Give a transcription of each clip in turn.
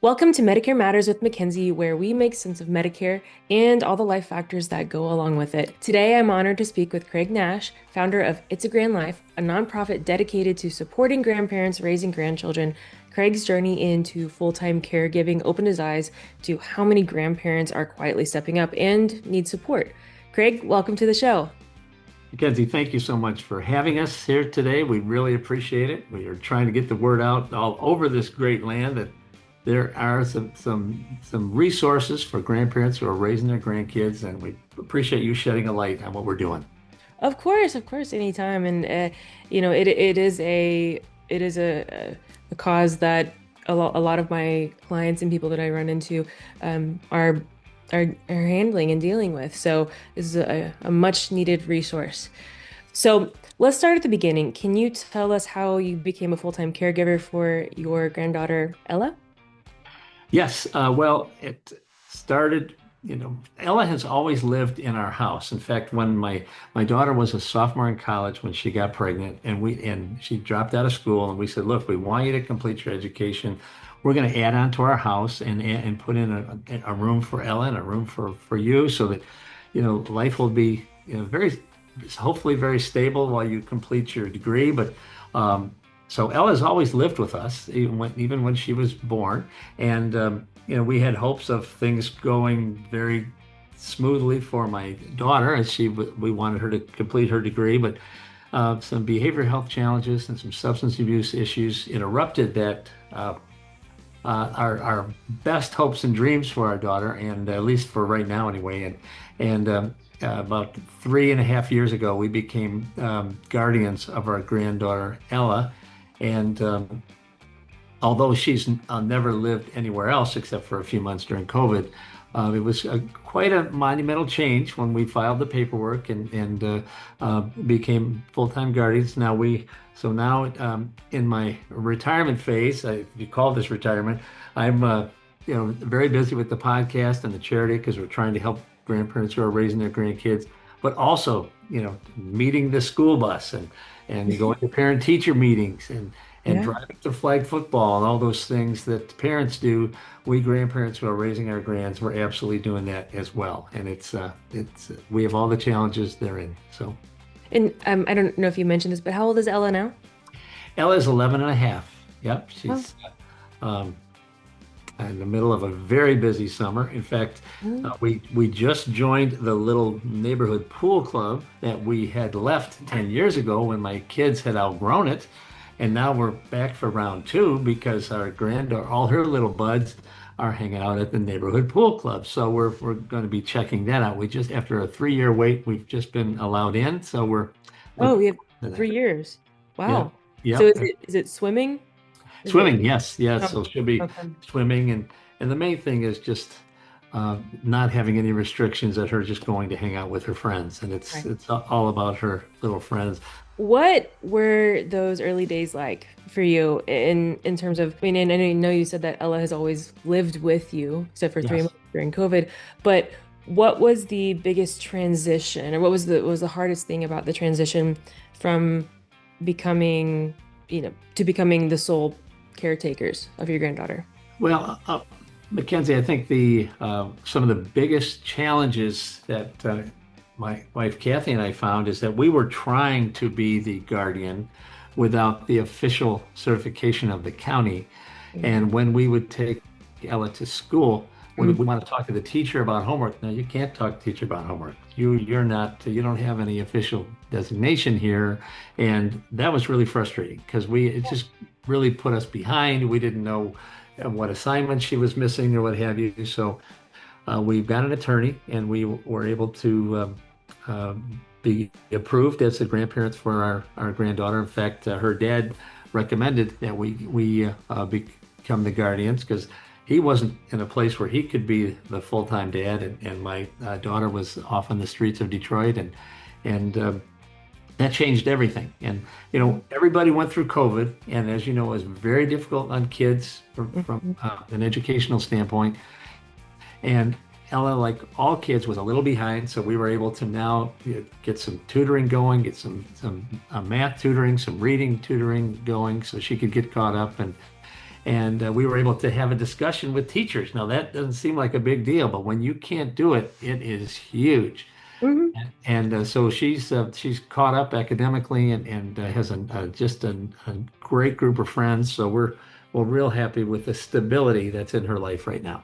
Welcome to Medicare Matters with Mackenzie, where we make sense of Medicare and all the life factors that go along with it. Today, I'm honored to speak with Craig Nash, founder of It's a Grand Life, a nonprofit dedicated to supporting grandparents raising grandchildren. Craig's journey into full-time caregiving opened his eyes to how many grandparents are quietly stepping up and need support. Craig, welcome to the show. Mackenzie, thank you so much for having us here today. We really appreciate it. We are trying to get the word out all over this great land that there are some resources for grandparents who are raising their grandkids, and we appreciate you shedding a light on what we're doing. Of course, anytime. And it is a cause that a lot of my clients and people that I run into are are handling and dealing with. So this is a much needed resource. So let's start at the beginning. Can you tell us how you became a full-time caregiver for your granddaughter, Ella? Yes, well, it started, Ella has always lived in our house. In fact, when my daughter was a sophomore in college when she got pregnant and she dropped out of school and we said, look, we want you to complete your education. We're going to add on to our house and put in a room for Ella and a room for you so that, life will be, very, hopefully very stable while you complete your degree. But so Ella's always lived with us, even when she was born. And, we had hopes of things going very smoothly for my daughter as we wanted her to complete her degree. But some behavioral health challenges and some substance abuse issues interrupted that. Our best hopes and dreams for our daughter, and at least for right now anyway. And about 3.5 years ago, we became guardians of our granddaughter Ella. And although she's never lived anywhere else except for a few months during COVID, it was quite a monumental change when we filed the paperwork and became full-time guardians. So now, in my retirement phase, if you call this retirement, I'm very busy with the podcast and the charity because we're trying to help grandparents who are raising their grandkids, but also meeting the school bus and going to parent-teacher meetings and Yeah. driving to flag football and all those things that parents do. We grandparents who are raising our grands, we're absolutely doing that as well. And it's we have all the challenges therein. So And I don't know if you mentioned this, but how old is Ella now? Ella's 11 and a half. Yep, Oh. she's um, in the middle of a very busy summer. In fact, Mm. we just joined the little neighborhood pool club that we had left 10 years ago when my kids had outgrown it. And now we're back for round two because our granddaughter, all her little buds are hanging out at the neighborhood pool club. So we're going to be checking that out. We just, after a 3-year wait, we've just been allowed in. So we're Oh, looking we have forward to that. 3 years. Yeah. Wow. So Yep. is it swimming? Is it Swimming, yes, yes. okay? So she'll be Okay. swimming, and the main thing is just not having any restrictions at her just going to hang out with her friends, and it's Right. it's all about her little friends. What were those early days like for you in terms of, I mean, and I know you said that Ella has always lived with you, except for three Yes. months during COVID, but what was the biggest transition, or what was the hardest thing about the transition from becoming, to becoming the sole caretakers of your granddaughter? Well, Mackenzie, I think the some of the biggest challenges that my wife Kathy and I found is that we were trying to be the guardian without the official certification of the county. And when we would take Ella to school, we Mm. would want to talk to the teacher about homework. Now, you can't talk to the teacher about homework. You don't have any official designation here. And that was really frustrating because it just really put us behind. We didn't know what assignments she was missing or what have you. So we got an attorney and we were able to be approved as the grandparents for our granddaughter. In fact, her dad recommended that we become the guardians because he wasn't in a place where he could be the full-time dad, and my daughter was off on the streets of Detroit, and that changed everything. And everybody went through COVID, and as you know, it was very difficult on kids from Mhm. an educational standpoint. And Ella, like all kids, was a little behind, so we were able to now get some tutoring going, get some math tutoring, some reading tutoring going, so she could get caught up. And we were able to have a discussion with teachers. Now, that doesn't seem like a big deal, but when you can't do it, it is huge. Hmm. And so she's caught up academically and has just a great group of friends. So we're real happy with the stability that's in her life right now.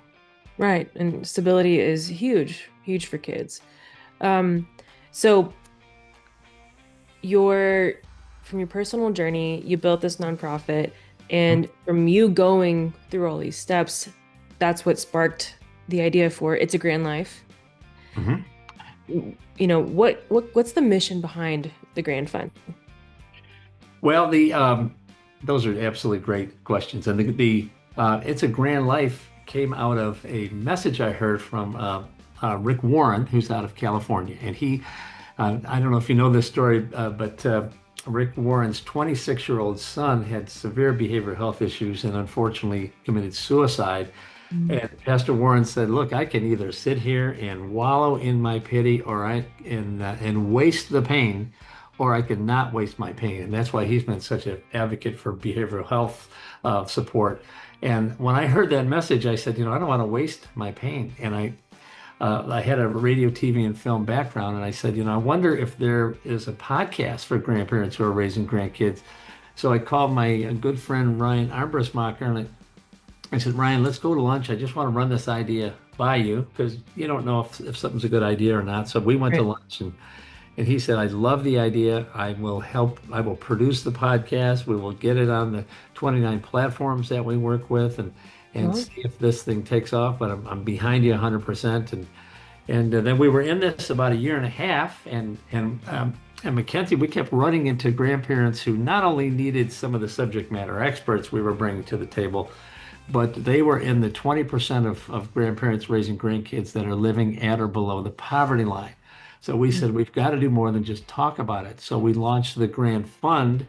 Right. And stability is huge, huge for kids. Um, so your from your personal journey, you built this nonprofit, and from you going through all these steps, that's what sparked the idea for It's a Grand Life. Mhm. What's the mission behind the Grand Fund? Well, the those are absolutely great questions, and the It's a Grand Life came out of a message I heard from Rick Warren, who's out of California, and I don't know if you know this story, but Rick Warren's 26-year-old son had severe behavioral health issues and unfortunately committed suicide. Mm. And Pastor Warren said, "Look, I can either sit here and wallow in my pity, or I and waste the pain, or I can not waste my pain." And that's why he's been such an advocate for behavioral health support. And when I heard that message, I said, I don't want to waste my pain. And I had a radio, TV, and film background, and I said, I wonder if there is a podcast for grandparents who are raising grandkids. So I called my good friend Ryan Armbruster, and I said, Ryan, let's go to lunch. I just want to run this idea by you because you don't know if something's a good idea or not. So we went to Right. lunch, and he said, I love the idea. I will help. I will produce the podcast. We will get it on the 29 platforms that we work with and Well, see if this thing takes off. But I'm behind you 100%. And then we were in this about a year and a half. And Mackenzie, we kept running into grandparents who not only needed some of the subject matter experts we were bringing to the table, but they were in the 20% of grandparents raising grandkids that are living at or below the poverty line. So we said, we've got to do more than just talk about it. So we launched the Grand Fund,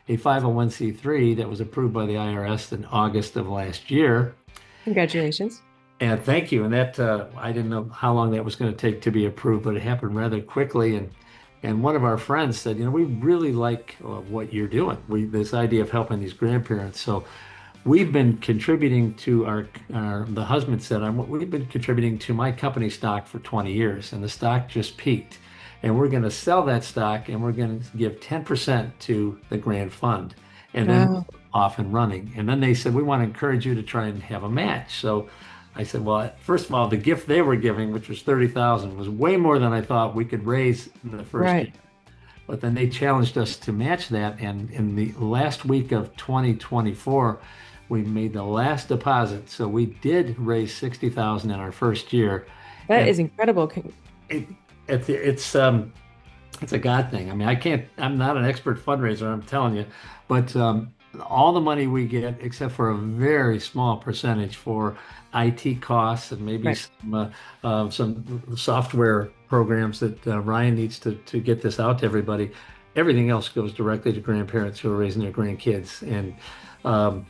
a 501(c)(3) that was approved by the IRS in August of last year. congratulations. And thank you. And that I didn't know how long that was going to take to be approved, but it happened rather quickly. And one of our friends said, we really like what you're doing. This idea of helping these grandparents. So we've been contributing to the husband said, we've been contributing to my company stock for 20 years, and the stock just peaked. And we're going to sell that stock, and we're going to give 10% to the Grand Fund, and then Wow. off and running. And then they said, we want to encourage you to try and have a match. So I said, well, first of all, the gift they were giving, which was 30,000, was way more than I thought we could raise in the first year. Right. But then they challenged us to match that. And in the last week of 2024, we made the last deposit. So we did raise 60,000 in our first year. That And is incredible. it, it's a God thing. I mean, I'm not an expert fundraiser, I'm telling you, but all the money we get, except for a very small percentage for IT costs and maybe Right. some software programs that Ryan needs to get this out to everybody. Everything else goes directly to grandparents who are raising their grandkids. Um,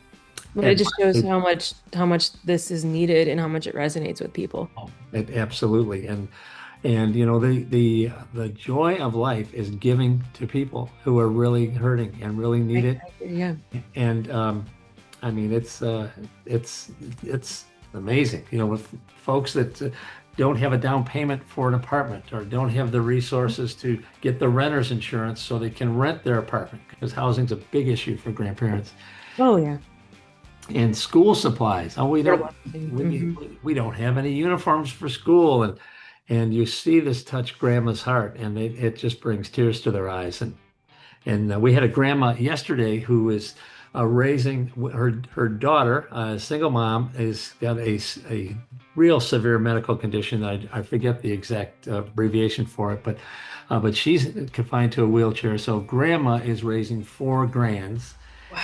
But it and just shows how much this is needed and how much it resonates with people. absolutely. And the joy of life is giving to people who are really hurting and really need Right. it. Yeah. And I mean, it's amazing, with folks that don't have a down payment for an apartment or don't have the resources to get the renter's insurance so they can rent their apartment because housing's a big issue for grandparents. Oh yeah. And school supplies. Oh, Hmm. we don't have any uniforms for school, and you see this touch grandma's heart, and it just brings tears to their eyes. And we had a grandma yesterday who is raising her daughter, a single mom, has got a real severe medical condition. I forget the exact abbreviation for it, but she's confined to a wheelchair. So grandma is raising four grands.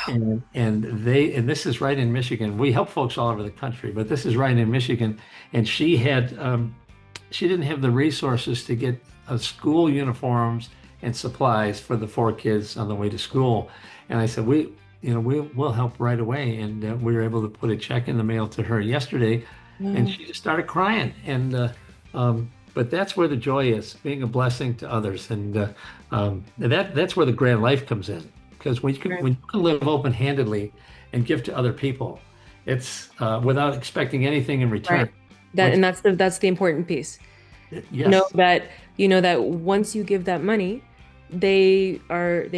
Wow. And this is right in Michigan. We help folks all over the country, but this is right in Michigan. And she didn't have the resources to get school uniforms and supplies for the four kids on the way to school. And I said, we'll help right away. And we were able to put a check in the mail to her yesterday, and Wow. she just started crying. But that's where the joy is, being a blessing to others, and that's where the grand life comes in. Because when you can live open-handedly and give to other people, It's without expecting anything in return, Right. That which and that's the important piece. Know yes, that you know that once you give that money, they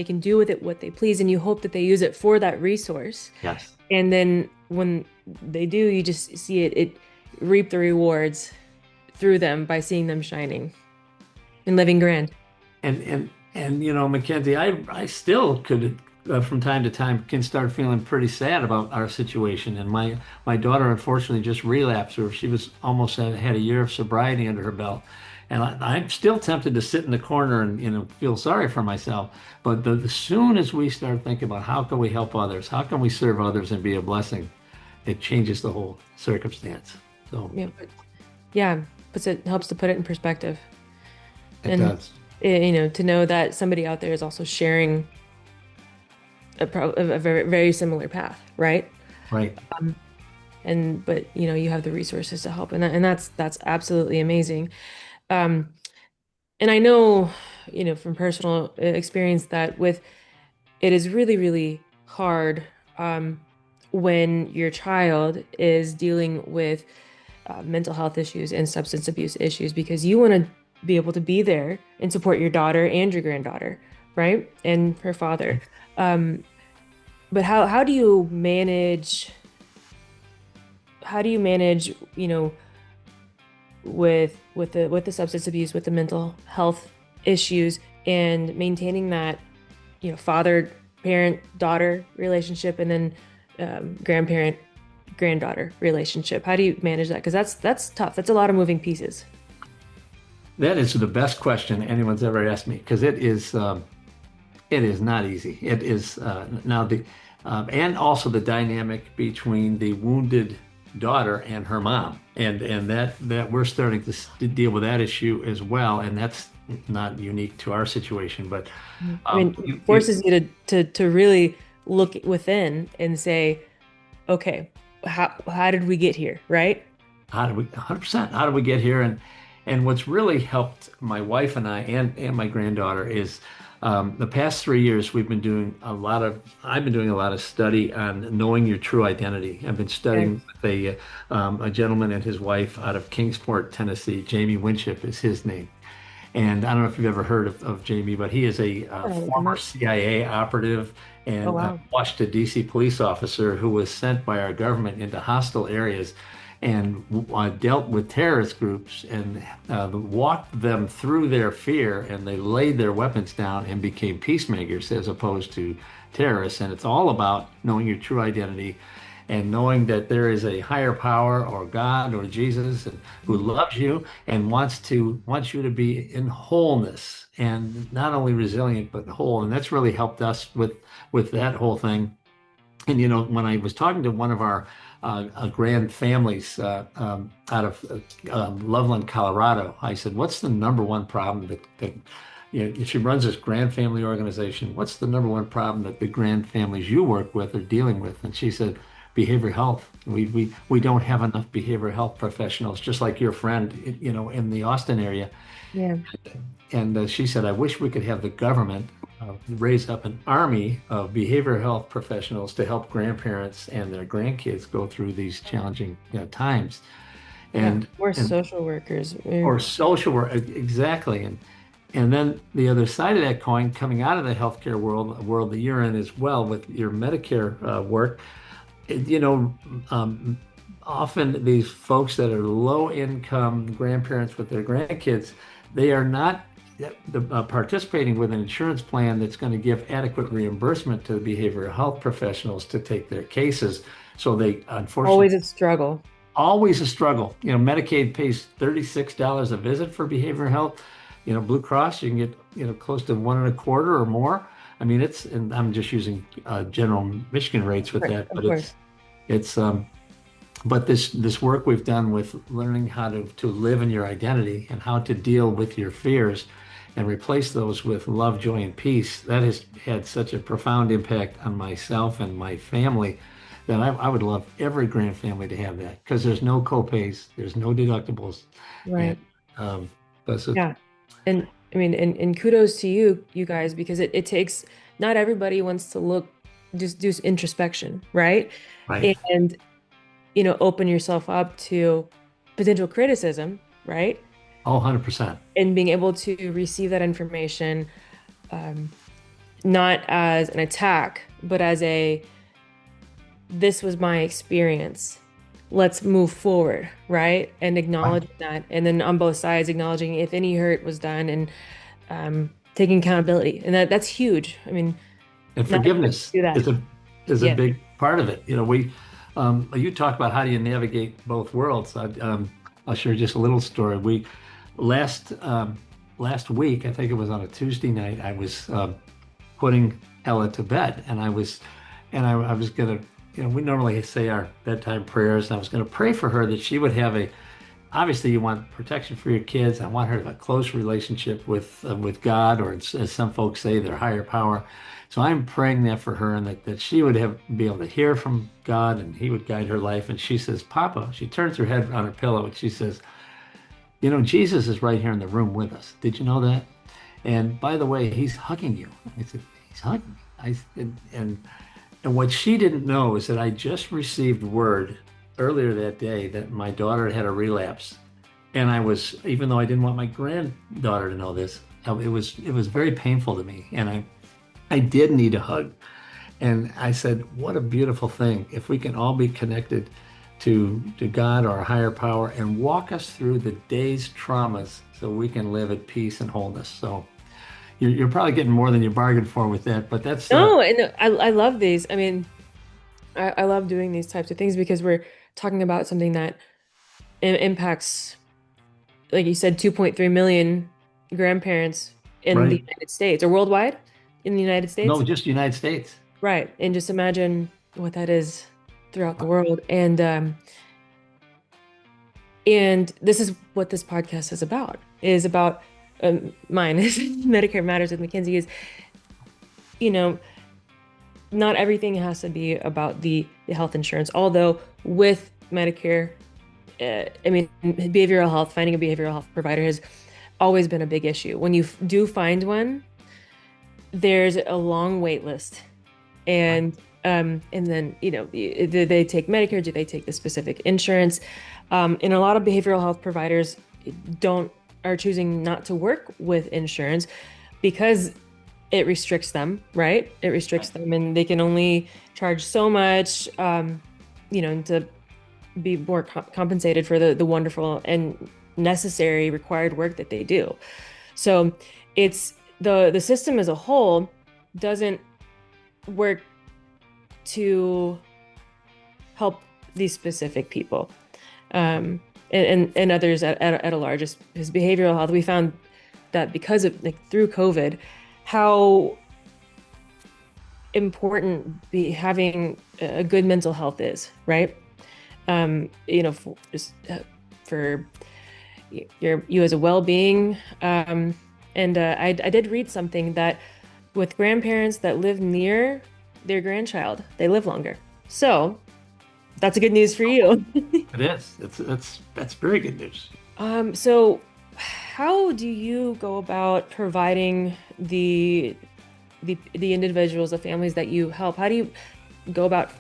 can do with it what they please, and you hope that they use it for that resource. yes. And then when they do, you just see it reap the rewards through them by seeing them shining and living grand. And Mackenzie, I still could from time to time can start feeling pretty sad about our situation. And my daughter unfortunately just relapsed, or she was almost had a year of sobriety under her belt. And I'm still tempted to sit in the corner and feel sorry for myself. But the soon as we start thinking about how can we help others, how can we serve others and be a blessing, it changes the whole circumstance. So Yeah, yeah, but it helps to put it in perspective, it and does. to know that somebody out there is also sharing a very very similar path, right? Right. And but you have the resources to help, and that's absolutely amazing. Um, and I know, from personal experience that with it is really, really hard when your child is dealing with mental health issues and substance abuse issues because you want to be able to be there and support your daughter and your granddaughter, right? And her father. Um, but how do you manage, with the substance abuse, with the mental health issues and maintaining that, father parent daughter relationship and then grandparent granddaughter relationship? How do you manage that? Because that's tough. That's a lot of moving pieces. That is the best question anyone's ever asked me because it is not easy. It is now the and also the dynamic between the wounded daughter and her mom, and that we're starting to deal with that issue as well, and that's not unique to our situation, but I mean, it forces you to really look within and say, okay, how did we get here, right? how did we 100%? How did we get here? And what's really helped my wife and I and my granddaughter is the past 3 years I've been doing a lot of study on knowing your true identity. I've been Yes. studying with a gentleman and his wife out of Kingsport, Tennessee. Jamie Winship is his name. And I don't know if you've ever heard of Jamie, but he is a I'll look them former up. CIA operative Oh and wow. Washington, D.C. police officer who was sent by our government into hostile areas and dealt with terrorist groups and walked them through their fear, and they laid their weapons down and became peacemakers as opposed to terrorists. And it's all about knowing your true identity and knowing that there is a higher power or God or Jesus and who loves you and wants you to be in wholeness and not only resilient but whole. And that's really helped us with that whole thing. And when I was talking to one of our grand families out of Loveland, Colorado, I said, "What's the number one problem that she runs this grand family organization? What's the number one problem that the grand families you work with are dealing with?" And she said, "Behavioral health. We don't have enough behavioral health professionals, just like your friend, in the Austin area." Yeah. And she said, "I wish we could have the government raise up an army of behavioral health professionals to help grandparents and their grandkids go through these challenging, times." Yeah. And Or and social workers. or social work exactly. And then the other side of that coin, coming out of the healthcare world, a world that you're in as well with your Medicare work, you know, um, often these folks that are low income grandparents with their grandkids, they are not participating with an insurance plan that's going to give adequate reimbursement to the behavioral health professionals to take their cases. So they unfortunately Always a struggle. always a struggle. Medicaid pays $36 a visit for behavioral health. Blue Cross, you can get, close to one and a quarter or more. I mean, and I'm just using general Michigan rates with that, Of but course. it's but this work we've done with learning how to live in your identity and how to deal with your fears and replace those with love, joy, and peace, that has had such a profound impact on myself and my family that I would love every grand family to have that because there's no copays, there's no deductibles, and Right. um, that's it. Yeah. And I mean, and kudos to you guys, because it takes, not everybody wants to just do introspection, right? Right. open yourself up to potential criticism, right? Oh, 100%. And being able to receive that information, um, not as an attack, but as this was my experience. Let's move forward, right? And Right. acknowledge that. And then on both sides, acknowledging if any hurt was done and taking accountability. And that's huge. I mean, And not everybody forgiveness can do that. is a Yeah. big part of it. You talk about how do you navigate both worlds. I'll share just a little story. We last last week, I think it was on a Tuesday night, I was putting Ella to bed, and I was gonna, we normally say our bedtime prayers, and I was gonna pray for her that she would have obviously you want protection for your kids. I want her to have a close relationship with God, or as some folks say, their higher power. So I'm praying that for her, and that she would be able to hear from God, and He would guide her life. And she says, "Papa," she turns her head on her pillow and she says, Jesus is right here in the room with us. Did you know that? And by the way, He's hugging you. I said, He's hugging me. And what she didn't know is that I just received word earlier that day that my daughter had a relapse. And even though I didn't want my granddaughter to know this, it was very painful to me. And I did need a hug. And I said, what a beautiful thing if we can all be connected to God or a higher power and walk us through the day's traumas so we can live at peace and wholeness. So you're probably getting more than you bargained for with that, but that's No, and I love these. I mean, I love doing these types of things because we're talking about something that impacts, like you said, 2.3 million grandparents in the right. United States or worldwide in the United No, States. just United States. Right. And just imagine what that is throughout the world. And this is what this podcast is about mine is Medicare Matters with Mackenzie is, you know, not everything has to be about the health insurance, although with Medicare, I mean, behavioral health, finding a behavioral health provider has always been a big issue. When you do find one, there's a long wait list. Right. And then, do they take Medicare? Do they take the specific insurance? And a lot of behavioral health providers don't are choosing not to work with insurance because it restricts them, right? It restricts Right. them, and they can only charge so much, to be more compensated for the wonderful and necessary required work that they do. So it's the system as a whole doesn't work to help these specific people, and others at a large. As behavioral health, we found that because of like through COVID, how important having a good mental health is, right? For you as a well-being. And I did read something that with grandparents that live near their grandchild, they live longer. So that's a good news for you. It is. That's very good news. So how do you go about providing the individuals, the families that you help? How do you go about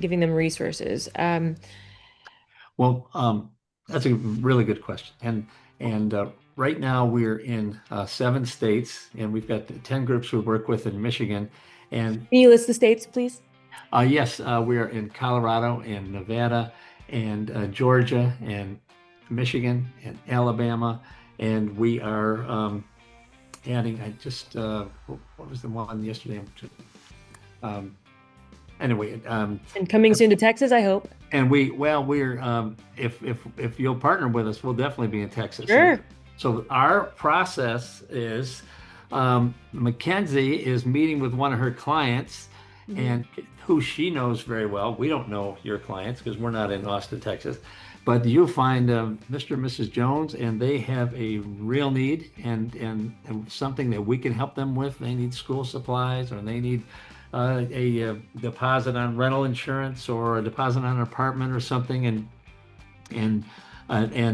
giving them resources? Well, that's a really good question. And right now we're in 7 states, and we've got 10 groups we work with in Michigan. And Can you list the states, please? yes, we are in Colorado and Nevada and Georgia and Michigan and Alabama, and we are adding. What was the one yesterday? Um, anyway, And coming soon to Texas, I hope. and we're if you'll partner with us, we'll definitely be in Texas. Sure. So our process is Mackenzie is meeting with one of her clients, Mhm. and who she knows very well. We don't know your clients because we're not in Austin, Texas, but you'll find Mr. and Mrs. Jones, and they have a real need and something that we can help them with. They need school supplies, or they need a deposit on rental insurance, or a deposit on an apartment or something, and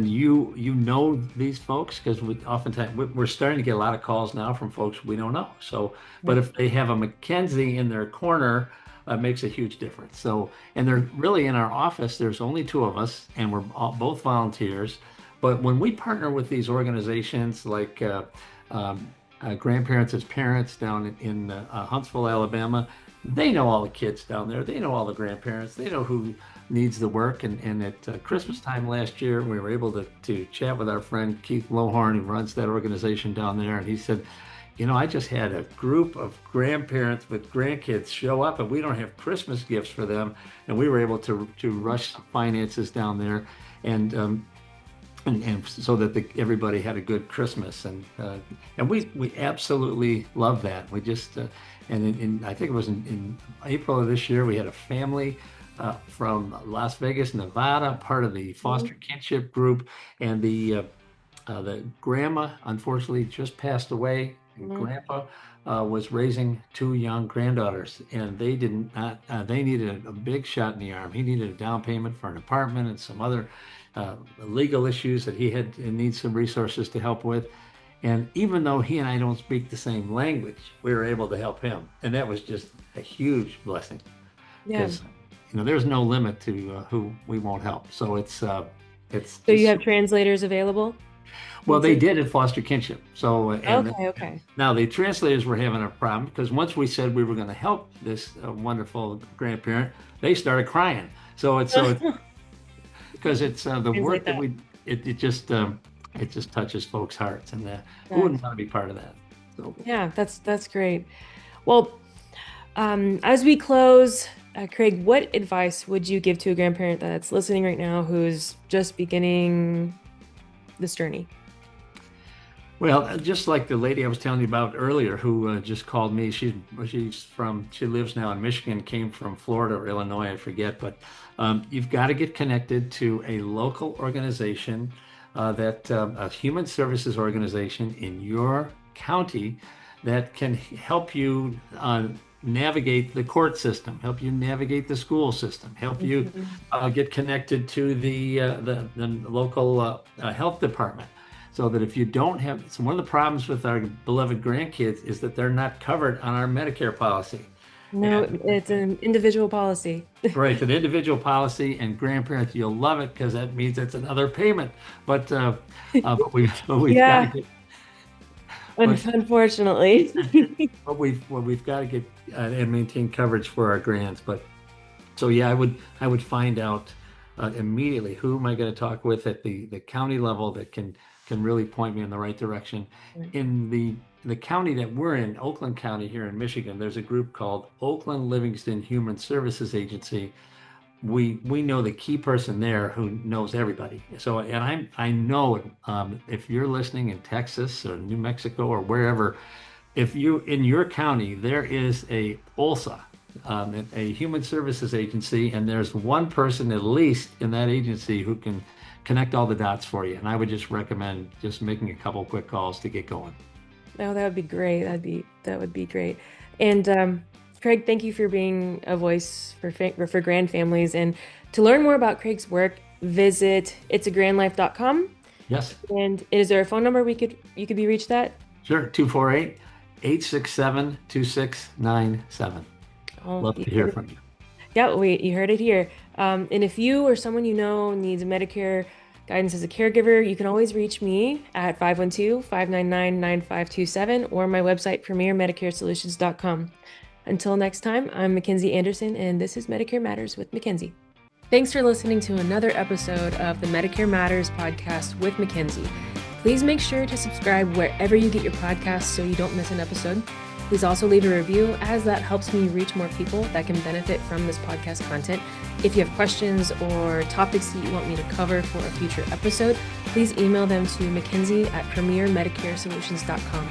you know these folks because oftentimes we're starting to get a lot of calls now from folks we don't know. So, but Right. if they have a Mackenzie in their corner, makes a huge difference. So, and they're really in our office, there's only two of us, and we're both volunteers. But when we partner with these organizations like um, Grandparents as Parents down in Huntsville, Alabama, they know all the kids down there. They know all the grandparents. They know who needs the work. And at Christmas time last year, we were able to chat with our friend Keith Lohorn, who runs that organization down there. And he said, I just had a group of grandparents with grandkids show up, and we don't have Christmas gifts for them. And we were able to rush some finances down there, and so that everybody had a good Christmas, and we absolutely love that. We just and I think it was in April of this year, we had a family from Las Vegas, Nevada, part of the foster kinship group, and the grandma unfortunately just passed away. And grandpa was raising two young granddaughters, and they did not. They needed a big shot in the arm. He needed a down payment for an apartment and some other legal issues that he had and needs some resources to help with. And even though he and I don't speak the same language, we were able to help him, and that was just a huge blessing. Yeah. Because there's no limit to who we won't help. So it's So you have translators available? well, they did at Foster Kinship. So Okay. now the translators were having a problem because once we said we were going to help this wonderful grandparent, they started crying. So it's because it's the work that it just touches folks' hearts, and who wouldn't want to be part of that? So yeah, that's great. Well, as we close, Craig, what advice would you give to a grandparent that's listening right now who's just beginning this journey? Well, just like the lady I was telling you about earlier, who just called me. She lives now in Michigan, came from Florida or Illinois, I forget. But you've got to get connected to a local organization, a human services organization in your county that can help you navigate the court system, help you navigate the school system, help you get connected to the local health department. So that if you don't have, so one of the problems with our beloved grandkids is that they're not covered on our Medicare policy. No, it's an individual policy. Right, it's an individual policy, and grandparents, you'll love it because that means it's another payment. But we've Yeah, got to get, unfortunately. we've got to get and maintain coverage for our grands. But so yeah, I would find out immediately who am I going to talk with at the county level that can really point me in the right direction. In the county that we're in, Oakland County here in Michigan, there's a group called Oakland Livingston Human Services Agency. We know the key person there who knows everybody. So, and I know if you're listening in Texas or New Mexico or wherever, if you in your county there is a OLSA, a human services agency, and there's one person at least in that agency who can connect all the dots for you. And I would just recommend just making a couple quick calls to get going. Oh, that would be great. That would be great. And Craig, thank you for being a voice for grand families. And to learn more about Craig's work, visit it'sagrandlife.com. Yes. And is there a phone number you could be reached at? Sure. 248-867-2697. Love to hear from you. Yeah, you heard it here. And if you or someone you know needs Medicare guidance as a caregiver, you can always reach me at 512-599-9527 or my website, premiermedicaresolutions.com. Until next time, I'm Mackenzie Anderson, and this is Medicare Matters with Mackenzie. Thanks for listening to another episode of the Medicare Matters podcast with Mackenzie. Please make sure to subscribe wherever you get your podcasts so you don't miss an episode. Please also leave a review, as that helps me reach more people that can benefit from this podcast content. If you have questions or topics that you want me to cover for a future episode, please email them to Mackenzie at premiermedicaresolutions.com.